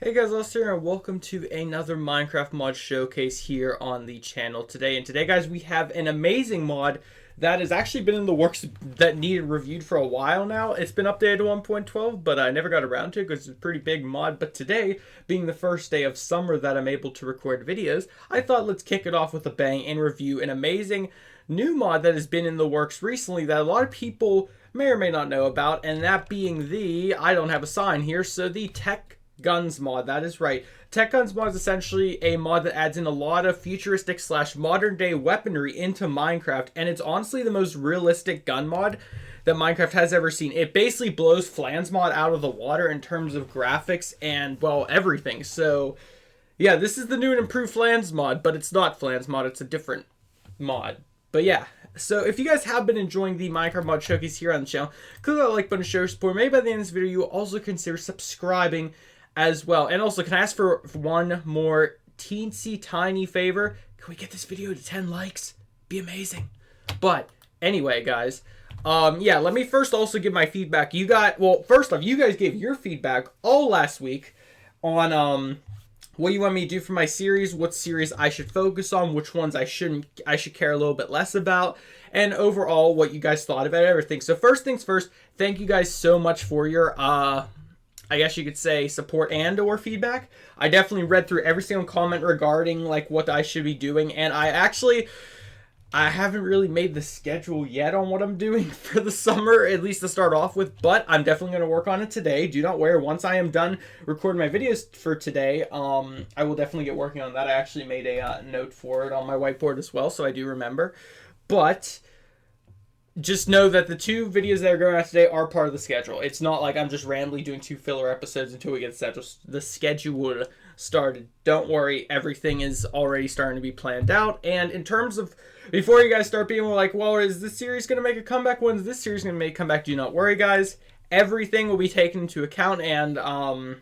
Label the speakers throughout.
Speaker 1: Hey guys, Lester, and welcome to another Minecraft mod showcase here on the channel today. And today, guys, we have an amazing mod that has actually been in the works that needed reviewed for a while now. It's been updated to 1.12, but I never got around to it because it's a pretty big mod. But today, being the first day of summer that I'm able to record videos, I thought let's kick it off with a bang and review an amazing new mod that has been in the works recently that a lot of people may or may not know about, and that being I don't have a sign here, so the Tech Guns mod. That is right. Tech Guns mod is essentially a mod that adds in a lot of futuristic / modern day weaponry into Minecraft, and it's honestly the most realistic gun mod that Minecraft has ever seen. It basically blows Flans mod out of the water in terms of graphics and, well, everything. So yeah, this is the new and improved Flans mod, but it's not Flans mod, it's a different mod. But yeah, so if you guys have been enjoying the Minecraft mod showcase here on the channel, click that like button to show your support. Maybe by the end of this video, you will also consider subscribing as well. And also, can I ask for one more teensy tiny favor? Can we get this video to 10 likes? Be amazing. But anyway, guys, yeah, let me first also give my feedback. First off, you guys gave your feedback all last week on what you want me to do for my series, what series I should focus on, which ones I should care a little bit less about, and overall what you guys thought about everything. So first things first, thank you guys so much for your I guess you could say support and or feedback. I definitely read through every single comment regarding like what I should be doing, and I haven't really made the schedule yet on what I'm doing for the summer, at least to start off with, but I'm definitely going to work on it today. Do not worry. Once I am done recording my videos for today, I will definitely get working on that. I actually made a note for it on my whiteboard as well, so I do remember. But just know that the two videos that are going out today are part of the schedule. It's not like I'm just randomly doing 2 filler episodes until we get the schedule started. Don't worry, everything is already starting to be planned out. And in terms of, before you guys start being like, well, is this series going to make a comeback? When's this series going to make a comeback? Do not worry, guys. Everything will be taken into account, and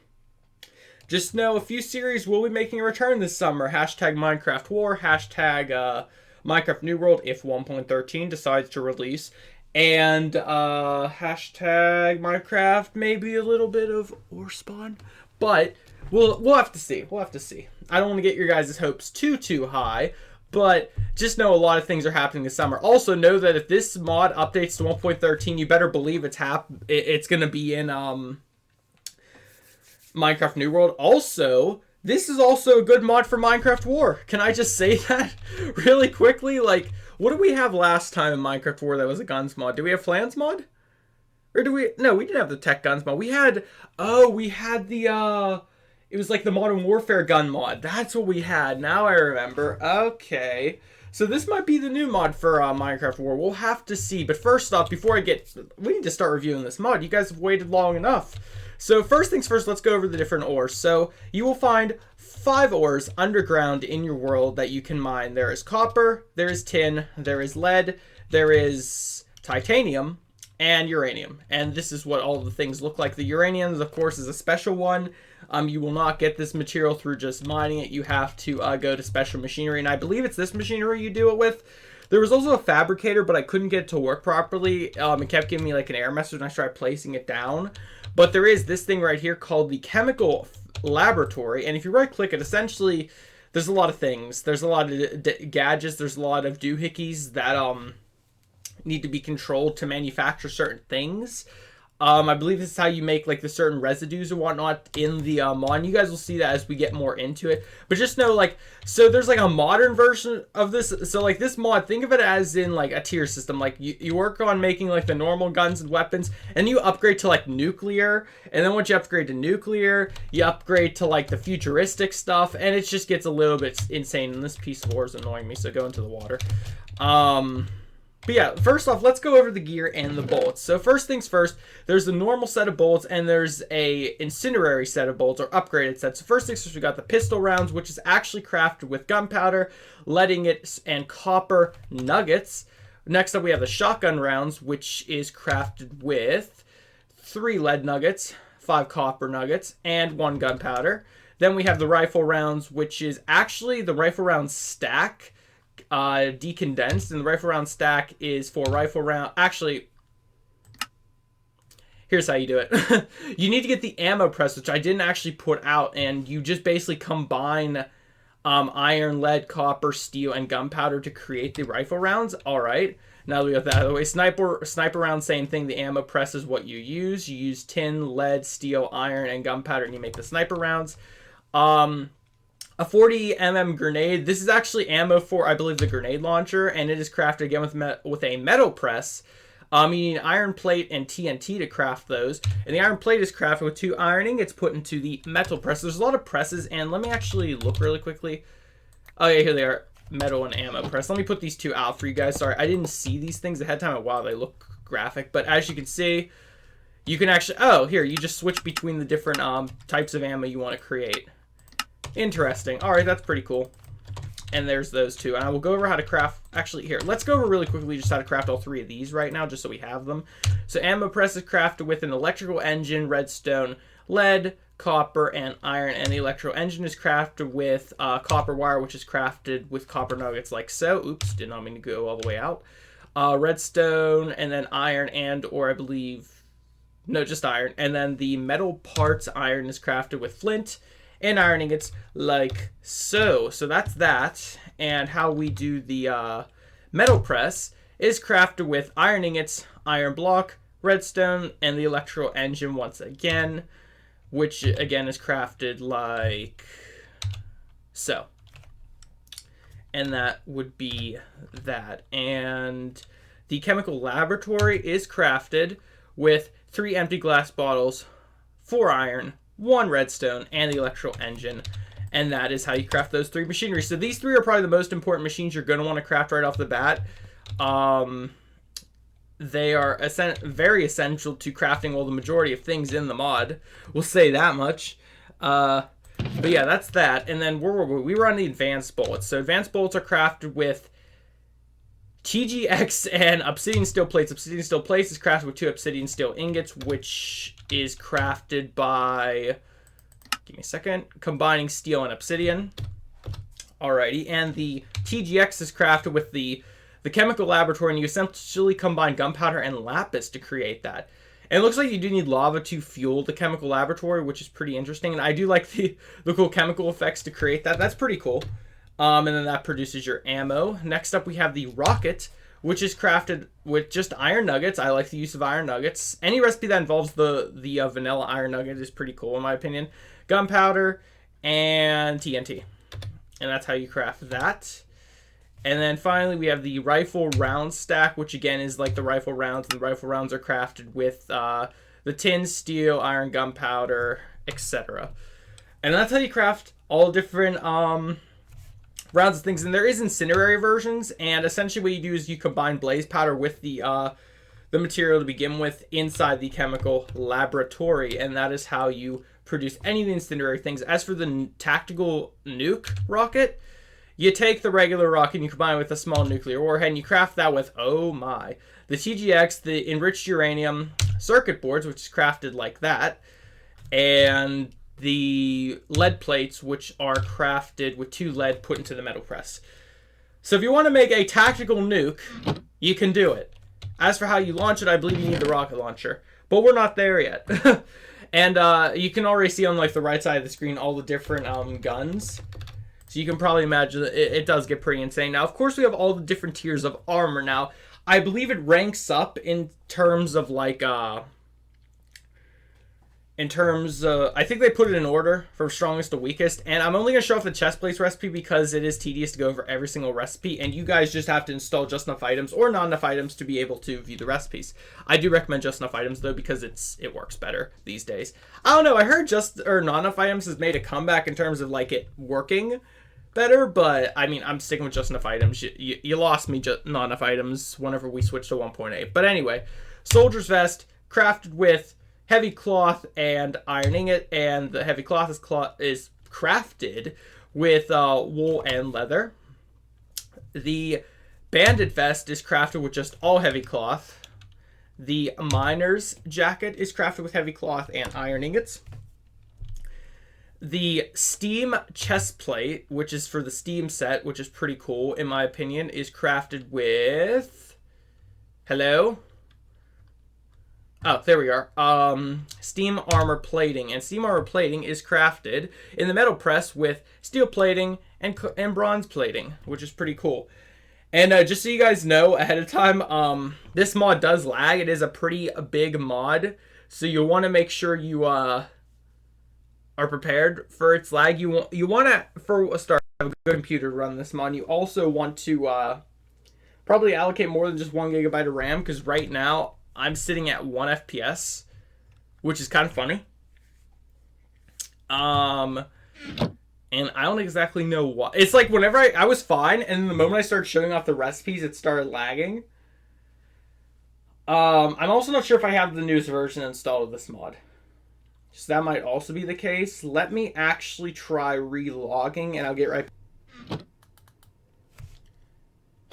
Speaker 1: just know a few series will be making a return this summer. Hashtag Minecraft War, hashtag Minecraft New World if 1.13 decides to release, and hashtag Minecraft maybe a little bit of ore spawn, but we'll have to see. We'll have to see. I don't want to get your guys' hopes too high, but just know a lot of things are happening this summer. Also know that if this mod updates to 1.13, you better believe it's going to be in Minecraft New World. Also, this is also a good mod for Minecraft War. Can I just say that really quickly? Like, what did we have last time in Minecraft War that was a guns mod? Did we have Flans mod? Or do we? No, we didn't have the Tech Guns mod. We had the, it was like the Modern Warfare gun mod. That's what we had. Now I remember. Okay. So this might be the new mod for Minecraft War. We'll have to see. But first off, we need to start reviewing this mod. You guys have waited long enough. So first things first, let's go over the different ores. So you will find 5 ores underground in your world that you can mine. There is copper, there is tin, there is lead, there is titanium, and uranium. And this is what all the things look like. The uranium, of course, is a special one. You will not get this material through just mining it. You have to go to special machinery, and I believe it's this machinery you do it with. There was also a fabricator, but I couldn't get it to work properly. It kept giving me like an error message when I tried placing it down. But there is this thing right here called the Chemical Laboratory, and if you right-click it, essentially, there's a lot of things. There's a lot of gadgets. There's a lot of doohickeys that need to be controlled to manufacture certain things. I believe this is how you make like the certain residues and whatnot in the mod. You guys will see that as we get more into it. But just know, like, so there's like a modern version of this. So like this mod, think of it as in like a tier system. Like you work on making like the normal guns and weapons, and you upgrade to like nuclear. And then once you upgrade to nuclear, you upgrade to like the futuristic stuff, and it just gets a little bit insane. And this piece of ore is annoying me, so go into the water. But yeah, first off, let's go over the gear and the bullets. So first things first, there's the normal set of bullets, and there's a incendiary set of bullets, or upgraded set. So first things first, we got the pistol rounds, which is actually crafted with gunpowder, lead ingots, and copper nuggets. Next up, we have the shotgun rounds, which is crafted with 3 lead nuggets, 5 copper nuggets, and 1 gunpowder. Then we have the rifle rounds, which is actually the rifle round stack, decondensed, and the rifle round stack is for rifle round. Actually, Here's how you do it. You need to get the ammo press, which I didn't actually put out, and you just basically combine iron, lead, copper, steel, and gunpowder to create the rifle rounds. All right. Now that we got that out of the way, sniper round, same thing. The ammo press is what you use. You use tin, lead, steel, iron, and gunpowder, and you make the sniper rounds. A 40mm grenade. This is actually ammo for, I believe, the grenade launcher, and it is crafted again with a metal press. You need iron plate and TNT to craft those. And the iron plate is crafted with 2 ironing. It's put into the metal press. There's a lot of presses, and let me actually look really quickly. Oh yeah, here they are. Metal and ammo press. Let me put these 2 out for you guys. Sorry, I didn't see these things ahead of time. Wow, they look graphic. But as you can see, you can actually... Oh, here, you just switch between the different types of ammo you want to create. Interesting. All right, that's pretty cool. And there's those 2. And I will go over how to craft... Actually, here, let's go over really quickly just how to craft all 3 of these right now, just so we have them. So ammo press is crafted with an electrical engine, redstone, lead, copper, and iron. And the electrical engine is crafted with copper wire, which is crafted with copper nuggets like so. Oops, did not mean to go all the way out. Redstone, and then iron, and, or I believe... No, just iron. And then the metal parts iron is crafted with flint and iron ingots like so. So that's that. And how we do the metal press is crafted with iron ingots, iron block, redstone, and the electrical engine once again, which again is crafted like so. And that would be that. And the chemical laboratory is crafted with 3 empty glass bottles, 4 iron, 1 redstone, and the electrical engine. And that is how you craft those 3 machinery. So these 3 are probably the most important machines you're going to want to craft right off the bat. They are very essential to crafting the majority of things in the mod. We'll say that much. But yeah, that's that. And then we were on the advanced bullets. So advanced bullets are crafted with TGX and obsidian steel plates. Obsidian steel plates is crafted with 2 obsidian steel ingots, which is crafted by, give me a second, combining steel and obsidian. Alrighty, and the TGX is crafted with the chemical laboratory, and you essentially combine gunpowder and lapis to create that. And it looks like you do need lava to fuel the chemical laboratory, which is pretty interesting. And I do like the cool chemical effects to create that. That's pretty cool. And then that produces your ammo. Next up, we have the rocket, which is crafted with just iron nuggets. I like the use of iron nuggets. Any recipe that involves the vanilla iron nugget is pretty cool, in my opinion. Gunpowder and TNT. And that's how you craft that. And then finally, we have the rifle round stack, which again is like the rifle rounds. And the rifle rounds are crafted with the tin, steel, iron, gunpowder, etc. And that's how you craft all different rounds of things. And there is incendiary versions, and essentially what you do is you combine blaze powder with the material to begin with inside the chemical laboratory, and that is how you produce any of the incendiary things. As for the tactical nuke rocket, you take the regular rocket and you combine it with a small nuclear warhead, and you craft that with, oh my, the TGX, the enriched uranium circuit boards, which is crafted like that, and the lead plates, which are crafted with 2 lead put into the metal press. So if you want to make a tactical nuke, you can do it. As for how you launch it, I believe you need the rocket launcher, but we're not there yet. And you can already see on like the right side of the screen all the different guns. So you can probably imagine that it does get pretty insane. Now, of course, we have all the different tiers of armor. Now, I believe it ranks up in terms of like I think they put it in order from strongest to weakest, and I'm only going to show off the chest plates recipe because it is tedious to go over every single recipe, and you guys just have to install just enough items or not enough items to be able to view the recipes. I do recommend just enough items though, because it works better these days. I don't know, I heard not enough items has made a comeback in terms of like it working better, but I mean, I'm sticking with just enough items. You lost me just not enough items whenever we switched to 1.8. But anyway, soldier's vest crafted with heavy cloth and iron ingot, and the heavy cloth is crafted with wool and leather. The bandit vest is crafted with just all heavy cloth. The miner's jacket is crafted with heavy cloth and iron ingots. The steam chest plate, which is for the steam set, which is pretty cool in my opinion, is crafted with... Hello? Oh, there we are. Steam armor plating. And steam armor plating is crafted in the metal press with steel plating and bronze plating, which is pretty cool. And just so you guys know ahead of time, this mod does lag. It is a pretty big mod, so you'll want to make sure you are prepared for its lag. You want to, for a start, have a good computer to run this mod. You also want to probably allocate more than just 1 gigabyte of RAM, because right now I'm sitting at 1 FPS, which is kind of funny. And I don't exactly know why. It's like whenever I was fine, and then the moment I started showing off the recipes, it started lagging. I'm also not sure if I have the newest version installed of this mod. So that might also be the case. Let me actually try re-logging, and I'll get right back.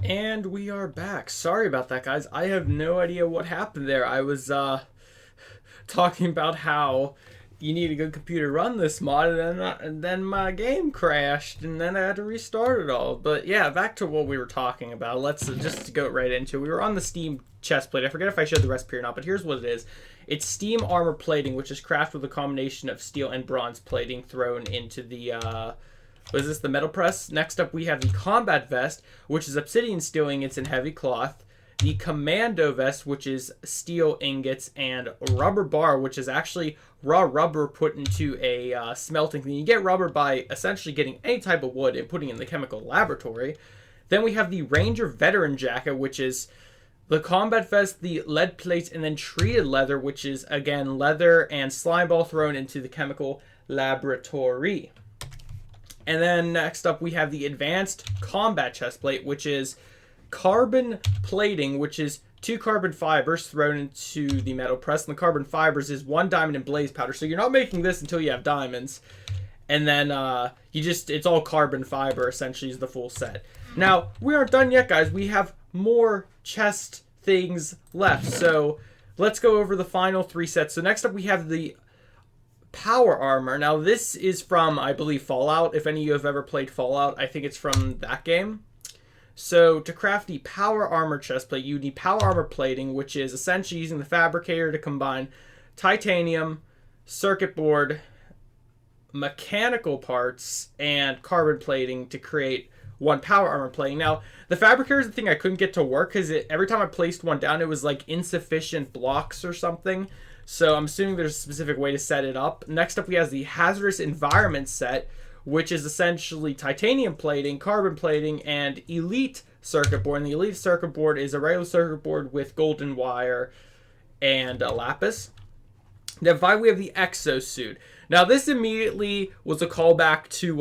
Speaker 1: And we are back. Sorry about that, guys. I have no idea what happened there. I was talking about how you need a good computer to run this mod, and then my game crashed, and then I had to restart it all. But yeah, back to what we were talking about. Let's just go right into it. We were on the Steam chestplate. I forget if I showed the recipe or not, but here's what it is. It's steam armor plating, which is crafted with a combination of steel and bronze plating thrown into the what is this, the metal press. Next up, we have the combat vest, which is obsidian steel ingots and heavy cloth. The commando vest, which is steel ingots and rubber bar, which is actually raw rubber put into a smelting thing. You get rubber by essentially getting any type of wood and putting it in the chemical laboratory. Then we have the Ranger veteran jacket, which is the combat vest, the lead plates, and then treated leather, which is, again, leather and slime ball thrown into the chemical laboratory. And then next up, we have the advanced combat chestplate, which is carbon plating, which is 2 carbon fibers thrown into the metal press. And the carbon fibers is 1 diamond and blaze powder. So you're not making this until you have diamonds. And then it's all carbon fiber, essentially, is the full set. Now, we aren't done yet, guys. We have more chest things left. So let's go over the final 3 sets. So next up, we have the power armor. Now, this is from, I believe, Fallout. If any of you have ever played Fallout, I think it's from that game. So to craft the power armor chestplate, you need power armor plating, which is essentially using the fabricator to combine titanium, circuit board, mechanical parts, and carbon plating to create 1 power armor plating. Now, the fabricator is the thing I couldn't get to work, because every time I placed one down, it was like insufficient blocks or something. So I'm assuming there's a specific way to set it up. Next up, we have the hazardous environment set, which is essentially titanium plating, carbon plating, and elite circuit board. And the elite circuit board is a regular circuit board with golden wire and lapis. Then 5, we have the Exosuit. Now, this immediately was a callback to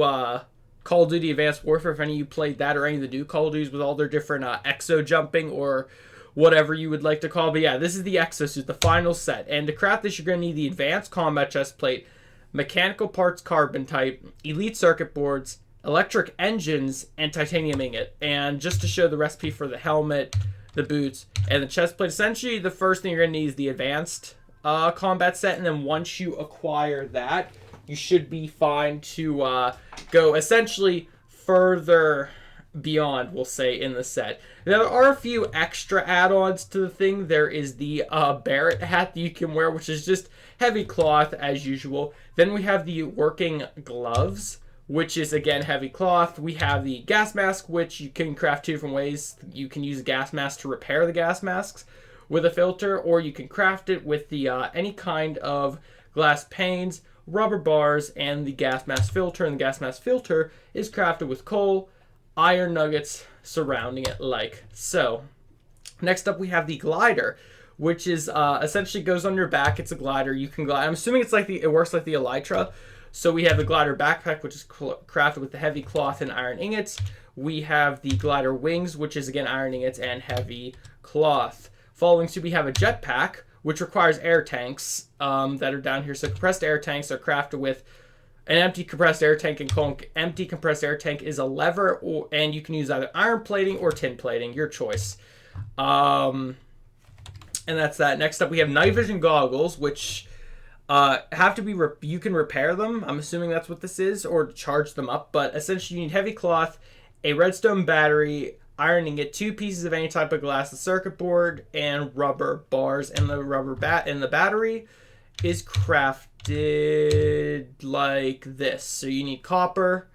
Speaker 1: Call of Duty Advanced Warfare, if any of you played that, or any of the new Call of Duties with all their different exo jumping or whatever you would like to call. But yeah, this is the Exosuit, the final set. And to craft this, you're going to need the advanced combat chest plate, mechanical parts carbon type, elite circuit boards, electric engines, and titanium ingot. And just to show the recipe for the helmet, the boots, and the chest plate, essentially the first thing you're going to need is the advanced combat set. And then once you acquire that, you should be fine to go essentially further beyond, we'll say, in the set. Now, there are a few extra add-ons to the thing. There is the Barrett hat that you can wear, which is just heavy cloth as usual. Then we have the working gloves, which is, again, heavy cloth. We have the gas mask, which you can craft 2 different ways. You can use a gas mask to repair the gas masks with a filter, or you can craft it with the any kind of glass panes, rubber bars, and the gas mask filter. And the gas mask filter is crafted with coal, iron nuggets surrounding it like so. Next up, we have the glider, which is essentially goes on your back. It's a glider. You can glide. I'm assuming it works like the Elytra. So we have the glider backpack, which is crafted with the heavy cloth and iron ingots. We have the glider wings, which is, again, iron ingots and heavy cloth. Following suit, we have a jetpack, which requires air tanks that are down here. So compressed air tanks are crafted with an empty compressed air tank, and empty compressed air tank is a lever, and you can use either iron plating or tin plating, your choice. And that's that. Next up, we have night vision goggles, which have to be, you can repair them. I'm assuming that's what this is, or charge them up. But essentially, you need heavy cloth, a redstone battery, ironing it, 2 pieces of any type of glass, the circuit board, and rubber bars, and the rubber battery is crafted like this. So you need copper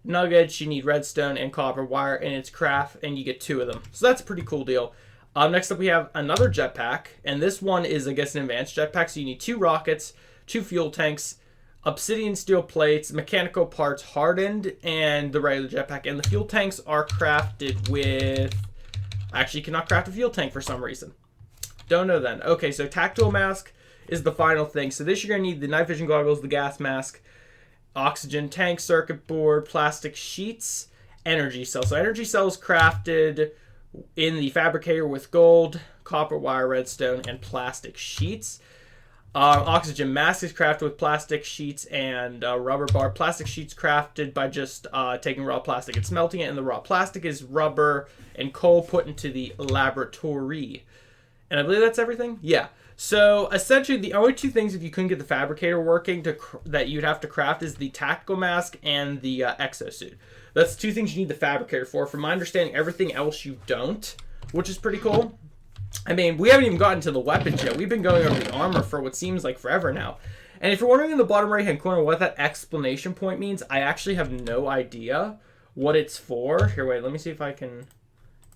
Speaker 1: nuggets, you need redstone, and copper wire, and it's craft, and you get 2 of them. So that's a pretty cool deal. Next up we have another jetpack, and this one is, I guess, an advanced jetpack. So you need 2 rockets, 2 fuel tanks, obsidian steel plates, mechanical parts hardened, and the regular jetpack. And the fuel tanks are crafted with... Actually, you cannot craft a fuel tank for some reason. Don't know then. Okay, so tactile mask is the final thing. So this, you're going to need the night vision goggles, the gas mask, oxygen tank, circuit board, plastic sheets, energy cell. So energy cell is crafted in the fabricator with gold, copper wire, redstone, and plastic sheets. Oxygen mask is crafted with plastic sheets and rubber bar. Plastic sheets crafted by just taking raw plastic and smelting it, and the raw plastic is rubber and coal put into the laboratory. And I believe that's everything? Yeah. So essentially the only 2 things, if you couldn't get the fabricator working, that you'd have to craft is the tactical mask and the exosuit. That's 2 things you need the fabricator for. From my understanding, everything else you don't, which is pretty cool. I mean, we haven't even gotten to the weapons yet. We've been going over the armor for what seems like forever now. And if you're wondering in the bottom right-hand corner what that exclamation point means, I actually have no idea what it's for. Here, wait, let me see if I can...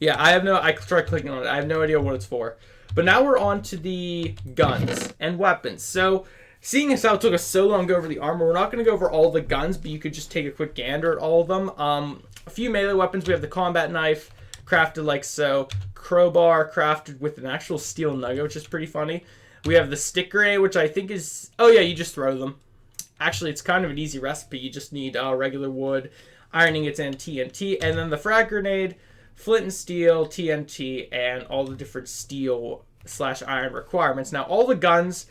Speaker 1: Yeah, I tried clicking on it. I have no idea what it's for. But now we're on to the guns and weapons. So, seeing as how it took us so long to go over the armor, we're not going to go over all the guns, but you could just take a quick gander at all of them. A few melee weapons. We have the combat knife, crafted like so. Crowbar, crafted with an actual steel nugget, which is pretty funny. We have the stick grenade, which I think is... Oh yeah, you just throw them. Actually, it's kind of an easy recipe. You just need regular wood, iron ingots, and TNT. And then the frag grenade, flint and steel, TNT, and all the different steel/iron requirements. Now, all the guns,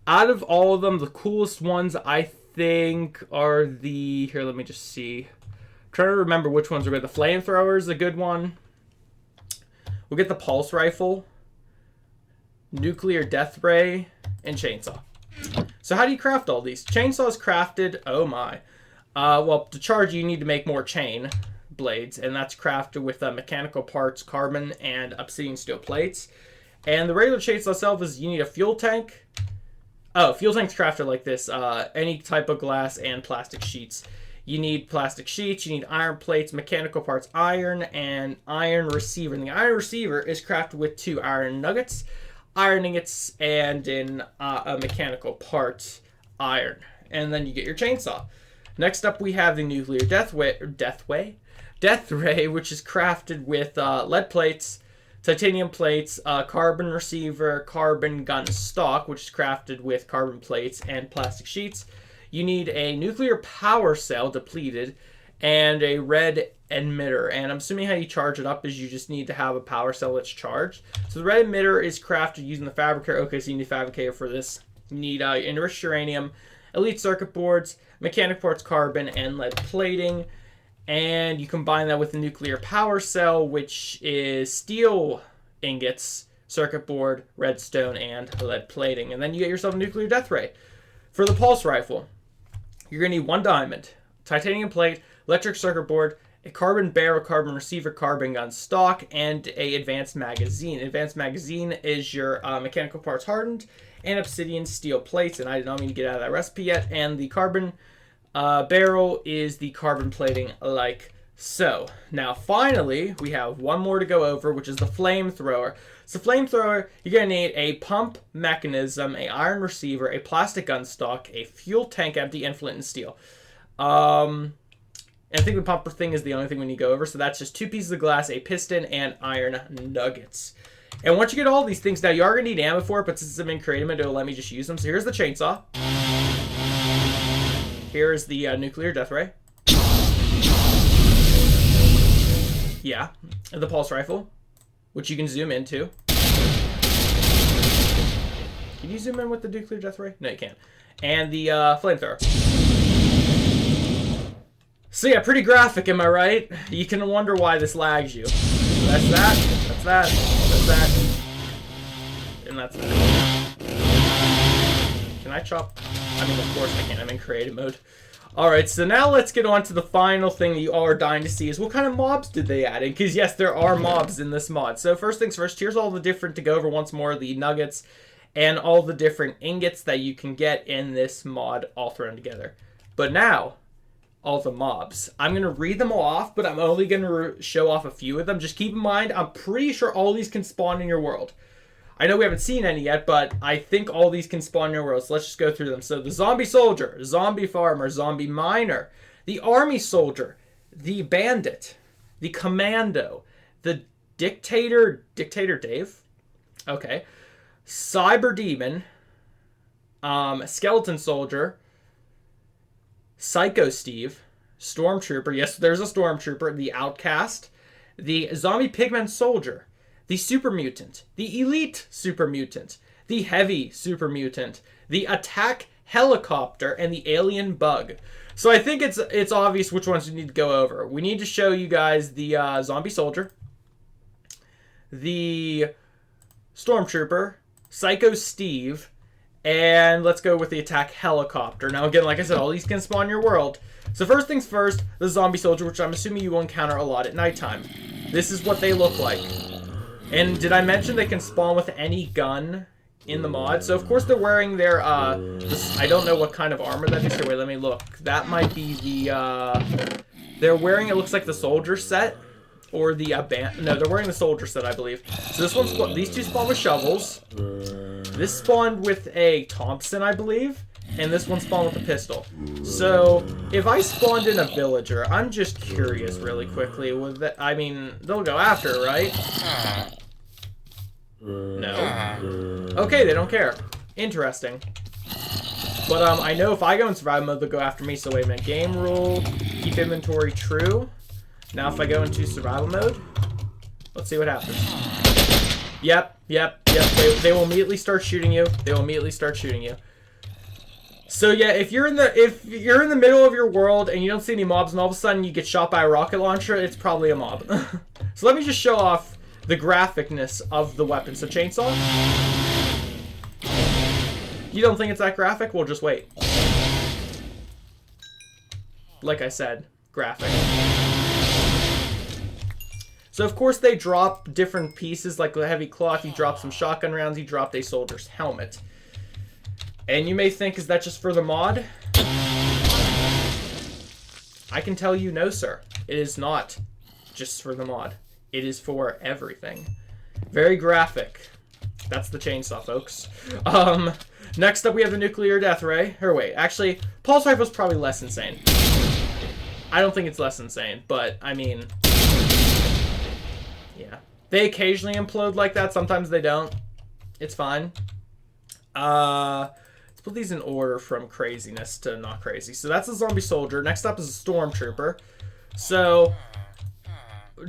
Speaker 1: out of all of them, the coolest ones, I think, are the... Here, let me just see. I'm trying to remember which ones are good. The Flamethrower is a good one. We'll get the pulse rifle, nuclear death ray, and chainsaw. So how do you craft all these? Chainsaw is crafted, oh my. Well, to charge you need to make more chain blades, and that's crafted with mechanical parts, carbon, and obsidian steel plates. And the regular chainsaw itself is you need a fuel tank. Oh, fuel tank's crafted like this. Any type of glass and plastic sheets. You need plastic sheets, you need iron plates, mechanical parts, iron, and iron receiver. And the iron receiver is crafted with 2 iron nuggets, iron ingots, and in a mechanical part, iron. And then you get your chainsaw. Next up, we have the nuclear death ray, which is crafted with lead plates, titanium plates, carbon receiver, carbon gun stock, which is crafted with carbon plates and plastic sheets. You need a nuclear power cell depleted and a red emitter. And I'm assuming how you charge it up is you just need to have a power cell that's charged. So the red emitter is crafted using the fabricator. Okay, so you need a fabricator for this. You need enriched uranium, elite circuit boards, mechanical parts, carbon, and lead plating. And you combine that with the nuclear power cell, which is steel ingots, circuit board, redstone, and lead plating. And then you get yourself a nuclear death ray. For the pulse rifle, you're going to need 1 diamond, titanium plate, electric circuit board, a carbon barrel, carbon receiver, carbon gun stock, and a advanced magazine. Advanced magazine is your mechanical parts hardened and obsidian steel plates, and I did not mean to get out of that recipe yet. And the carbon barrel is the carbon plating like so. Now, finally, we have one more to go over, which is the flamethrower. So flamethrower, you're going to need a pump mechanism, a iron receiver, a plastic gun stock, a fuel tank empty, and flint and steel. And I think the pumper thing is the only thing we need to go over. So that's just 2 pieces of glass, a piston, and iron nuggets. And once you get all these things, now you are going to need ammo for it, but since I'm in creative mode, it'll let me just use them. So here's the chainsaw. Here's the nuclear death ray. Yeah, the pulse rifle, which you can zoom into. Can you zoom in with the nuclear death ray? No, you can't. And the flamethrower. So yeah, pretty graphic, am I right? You can wonder why this lags you. That's that, that's that, that's that, and that's that. Can I chop? I mean, of course I can. I'm in creative mode. Alright, so now let's get on to the final thing that you all are dying to see is what kind of mobs did they add in? Because yes, there are mobs in this mod. So first things first, here's all the different, to go over once more, the nuggets and all the different ingots that you can get in this mod all thrown together. But now, all the mobs. I'm going to read them all off, but I'm only going to show off a few of them. Just keep in mind, I'm pretty sure all these can spawn in your world. I know we haven't seen any yet, but I think all these can spawn in your world. So let's just go through them. So the zombie soldier, zombie farmer, zombie miner, the army soldier, the bandit, the commando, the dictator Dave, okay, cyber demon, skeleton soldier, Psycho Steve, Stormtrooper, yes, there's a Stormtrooper, the Outcast, the Zombie Pigman Soldier, the Super Mutant, the Elite Super Mutant, the Heavy Super Mutant, the Attack Helicopter, and the Alien Bug. So I think it's obvious which ones we need to go over. We need to show you guys the Zombie Soldier, the Stormtrooper, Psycho Steve, and let's go with the Attack Helicopter. Now again, like I said, all these can spawn in your world. So first things first, the Zombie Soldier, which I'm assuming you will encounter a lot at nighttime. This is what they look like. And did I mention they can spawn with any gun in the mod? So of course they're wearing their, I don't know what kind of armor that is. Here, wait, let me look. That might be the, they're wearing, it looks like the soldier set. Or the, no, they're wearing the soldier set, I believe. So this one, these two spawn with shovels. This spawned with a Thompson, I believe. And this one spawned with a pistol. So, if I spawned in a villager, I'm just curious really quickly. With that, I mean, they'll go after, right? No. Okay, they don't care. Interesting. But, I know if I go in survival mode, they'll go after me. So, wait a minute. Game rule, keep inventory true. Now, if I go into survival mode, let's see what happens. Yep. They will immediately start shooting you. So yeah, if you're in the middle of your world and you don't see any mobs, and all of a sudden you get shot by a rocket launcher, it's probably a mob. So let me just show off the graphicness of the weapon. So chainsaw. You don't think it's that graphic? Well, just wait. Like I said, graphic. So of course they drop different pieces, like the heavy cloth. He dropped some shotgun rounds. He dropped a soldier's helmet. And you may think, is that just for the mod? I can tell you, no, sir. It is not just for the mod. It is for everything. Very graphic. That's the chainsaw, folks. Next up, we have the nuclear death ray. Or wait, actually, pulse rifle's probably less insane. I don't think it's less insane, but I mean, yeah. They occasionally implode like that. Sometimes they don't. It's fine. Let's put these in order from craziness to not crazy. So that's a zombie soldier. Next up is a stormtrooper. So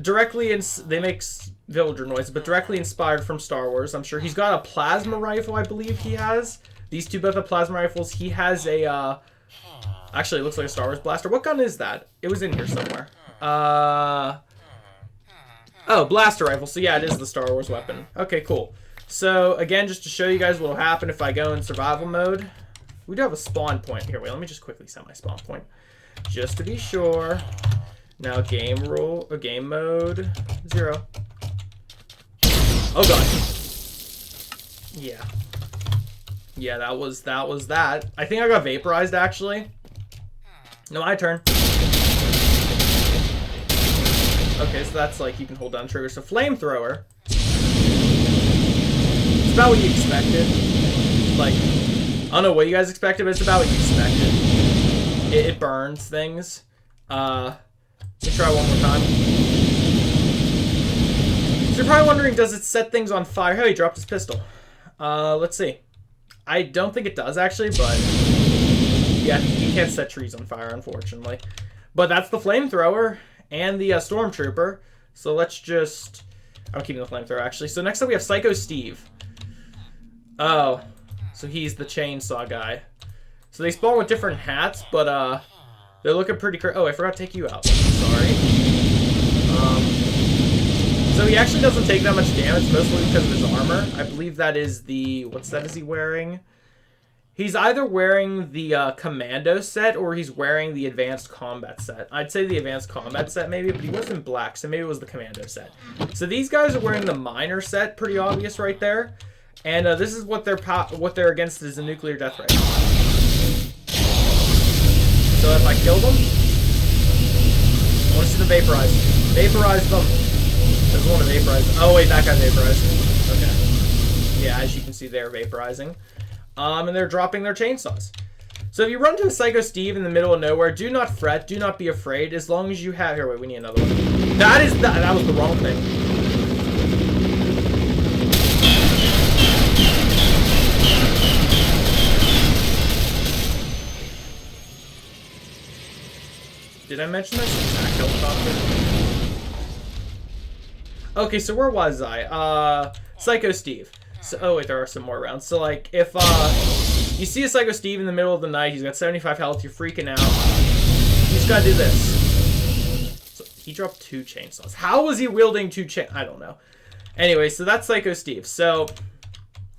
Speaker 1: directly they make villager noise, but directly inspired from Star Wars. I'm sure he's got a plasma rifle, I believe he has. These two both have plasma rifles. He has a actually it looks like a Star Wars blaster. What gun is that? It was in here somewhere. Oh, blaster rifle. So yeah, it is the Star Wars weapon. Okay, cool. So, again, just to show you guys what will happen if I go in survival mode. We do have a spawn point. Here, wait, let me just quickly set my spawn point. Just to be sure. Now, game mode, 0. Oh, God. Yeah. Yeah, that was that. I think I got vaporized, actually. No, my turn. Okay, so that's like, you can hold down trigger. So, Flamethrower. It's about what you expected. Like, I don't know what you guys expected, but it's about what you expected. It burns things. Let's try one more time. So you're probably wondering, does it set things on fire? Oh, he dropped his pistol. Let's see. I don't think it does, actually, but yeah, you can't set trees on fire, unfortunately. But that's the flamethrower and the stormtrooper. So let's just... I'm keeping the flamethrower, actually. So next up we have Psycho Steve. Oh, so he's the chainsaw guy. So they spawn with different hats, but they're looking pretty crazy. Oh, I forgot to take you out. Sorry. So he actually doesn't take that much damage, mostly because of his armor. I believe that is the... What's that is he wearing? He's either wearing the commando set or he's wearing the advanced combat set. I'd say the advanced combat set maybe, but he was in black, so maybe it was the commando set. So these guys are wearing the minor set, pretty obvious right there. And this is what they're against is a nuclear death ray. So if I kill them, I want to see them vaporize. Vaporize them. There's one to vaporize. Oh wait, that guy vaporized. Okay. Yeah, as you can see, they're vaporizing. And they're dropping their chainsaws. So if you run to a Psycho Steve in the middle of nowhere, do not fret, do not be afraid, as long as you have... Here, wait, we need another one. That was the wrong thing. Did I mention this? Attack helicopter. Okay, so where was I? Psycho Steve. So, oh wait, there are some more rounds. So like, if you see a Psycho Steve in the middle of the night, he's got 75 health, you're freaking out. You just gotta do this. So he dropped 2 chainsaws. How was he wielding 2 I don't know. Anyway, so that's Psycho Steve. So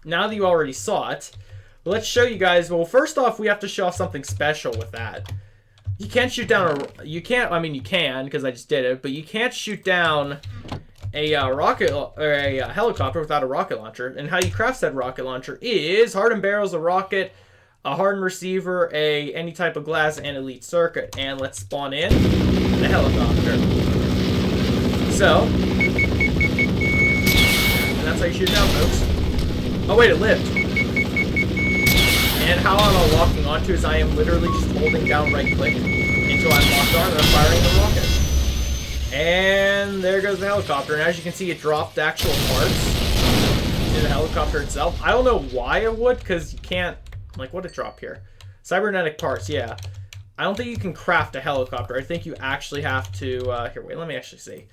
Speaker 1: now that you already saw it, let's show you guys. Well, first off, we have to show off something special with that. You can't shoot down you can because I just did it, but you can't shoot down a rocket or a helicopter without a rocket launcher. And how you craft said rocket launcher is hardened barrels, a rocket, a hardened receiver, any type of glass, and elite circuit. And let's spawn in the helicopter. So, and that's how you shoot it down, folks. Oh wait, it lived. And how I'm locking onto is I am literally just holding down right click until I'm locked on and I'm firing the rocket. And there goes the helicopter. And as you can see, it dropped actual parts to the helicopter itself. I don't know why it would, because you can't... Like, what did it drop here? Cybernetic parts, yeah. I don't think you can craft a helicopter. I think you actually have to... here, wait, let me actually see.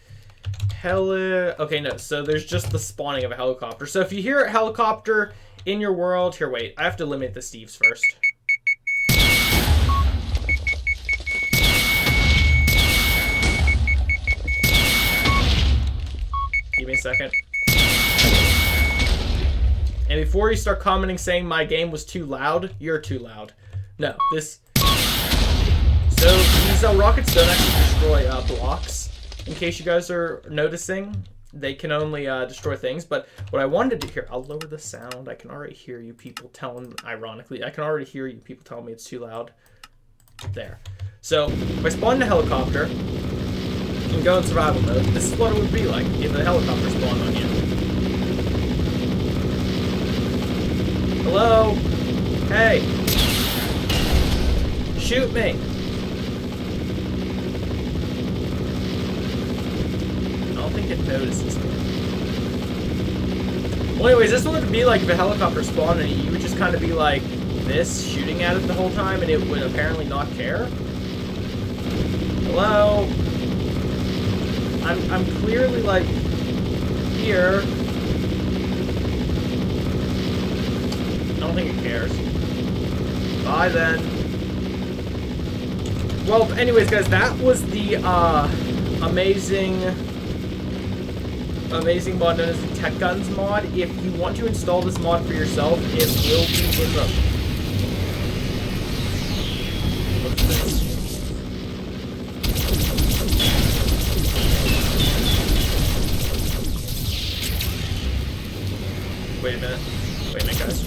Speaker 1: Okay, no. So there's just the spawning of a helicopter. So if you hear a helicopter in your world... Here, wait. I have to eliminate the Steves first. Give me a second. And before you start commenting saying my game was too loud, you're too loud. No, this... So, these rockets don't actually destroy blocks. In case you guys are noticing, they can only destroy things. But what I wanted to do here, I'll lower the sound. I can already hear you people telling, ironically, I can already hear you people telling me it's too loud. There. So, if I spawn in a helicopter and go in survival mode, this is what it would be like if a helicopter spawned on you. Hello? Hey! Shoot me! I don't think it notices me. Well, anyways, this one would be like if a helicopter spawned and you would just kind of be like this, shooting at it the whole time, and it would apparently not care. Hello? I'm clearly like here. I don't think it cares. Bye then. Well, anyways, guys, that was the amazing mod known as the Tech Guns mod. If you want to install this mod for yourself, it will be in the... What is this? Wait a minute, guys.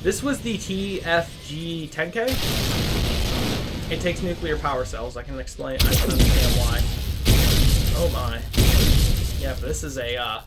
Speaker 1: This was the TFG 10K. It takes nuclear power cells. I can understand why. Oh my. Yeah, but this is a,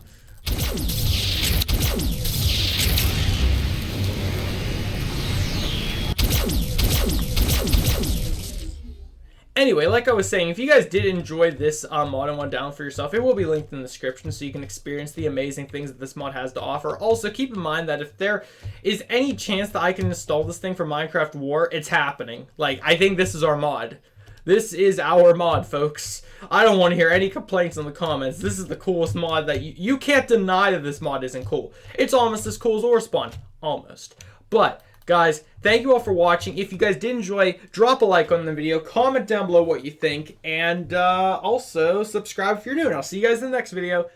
Speaker 1: Anyway, like I was saying, if you guys did enjoy this mod and want to download for yourself, it will be linked in the description so you can experience the amazing things that this mod has to offer. Also, keep in mind that if there is any chance that I can install this thing for Minecraft War, it's happening. Like, I think this is our mod. This is our mod, folks. I don't want to hear any complaints in the comments. This is the coolest mod that you can't deny that this mod isn't cool. It's almost as cool as Orspawn. Almost. But... guys, thank you all for watching. If you guys did enjoy, drop a like on the video, comment down below what you think, and also subscribe if you're new. And I'll see you guys in the next video.